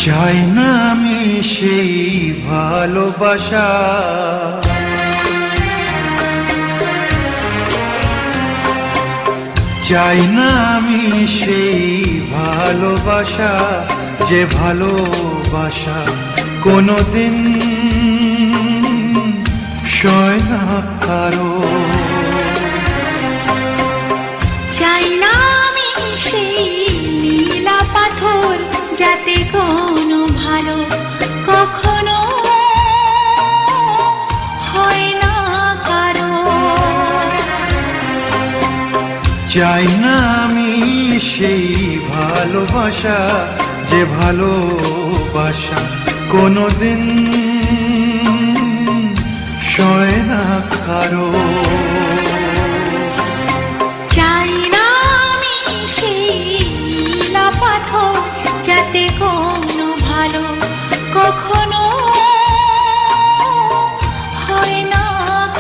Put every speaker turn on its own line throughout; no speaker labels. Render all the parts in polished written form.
চাই না আমি সেই ভালোবাসা, চাই না আমি সেই ভালোবাসা, যে ভালোবাসা কোনোদিন সয় না কারো।
চাই না আমি সেই নীলা পাথর, যাতে কোনো ভালো কখনো হয় না কারো।
চাই না আমি সেই ভালোবাসা, যে ভালোবাসা কোনোদিন সয় না কারো।
চাই না আমি সেই নীলা পাথর, যাতে কোনো ভালো কখনো হয় না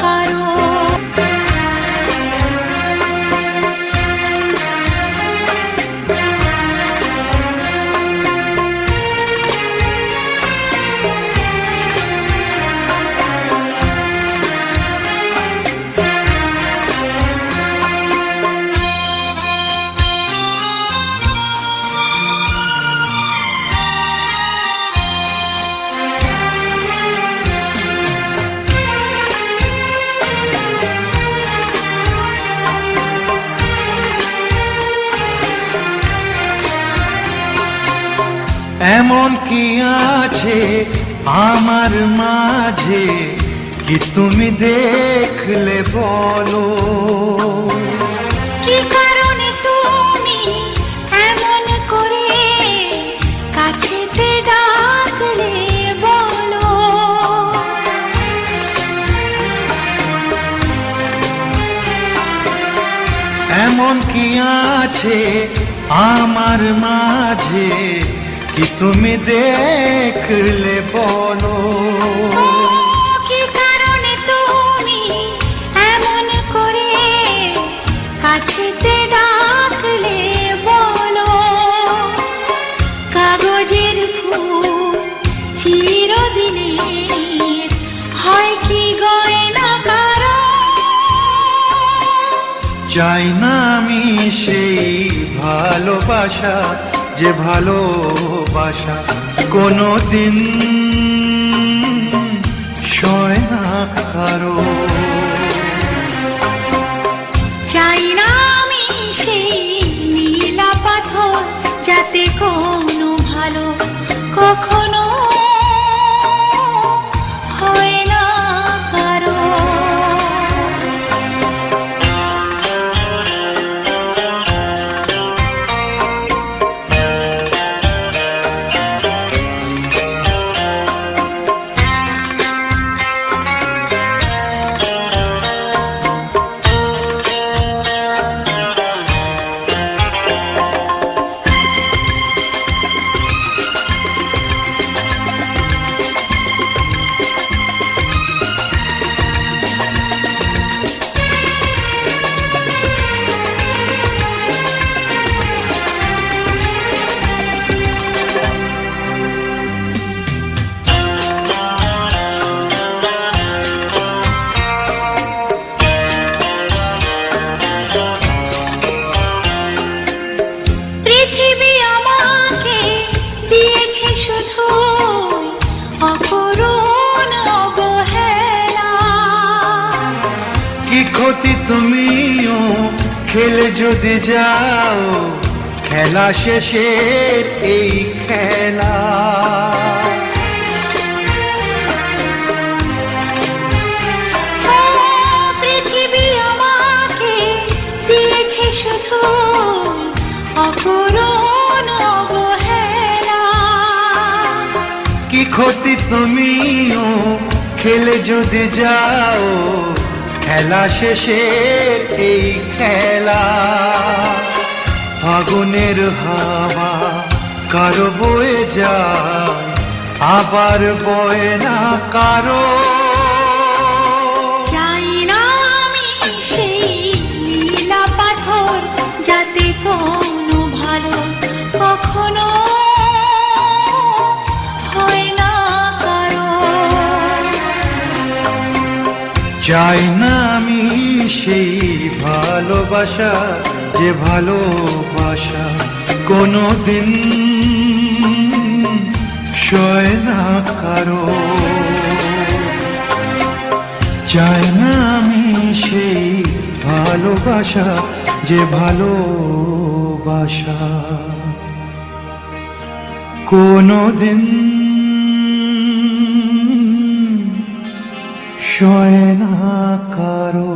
কারো।
এমন কি আছে আমার মাঝে, কি তুমি দেখলে বলো?
কি কারণে তুমি এমন করে কাছেতে ডাকলে বলো?
এমন কি আছে আমার মাঝে, কি তুমি দেখলে বলো?
কি কারণে তুমি এমন করে কাছেতে ডাকলে বলো? কাগজের ফুল চিরদিনের হয় কি গয়না কারো?
চাই না আমি সেই ভালোবাসা, যে ভালোবাসা কোনোদিন সয় না কারো।
চাই না আমি সেই নীলা পাথর, যাতে কোনো ভালো কখনো হয় না কারো।
ক্ষতি তুমিও খেলে যদি যাও, খেলা শেষের এই খেলা।
পৃথিবী আমাকে দিয়েছে শুধু অপূরণ অবহেলা।
কি ক্ষতি তুমিও খেলে যদি যাও, খেলা শেষের এই খেলা। ফাগুনের হাওয়া কারো বয়ে যায়, আবার বয়ে না কারো।
চাই না আমি সেই নীলা পাথর, যাতে কোনো ভালো কখনো
চাই না আমি সেই ভালোবাসা, যে ভালোবাসা কোনোদিন সয় না কারো। চাই না আমি সেই ভালোবাসা, যে ভালোবাসা কোনোদিন সয় না কারো।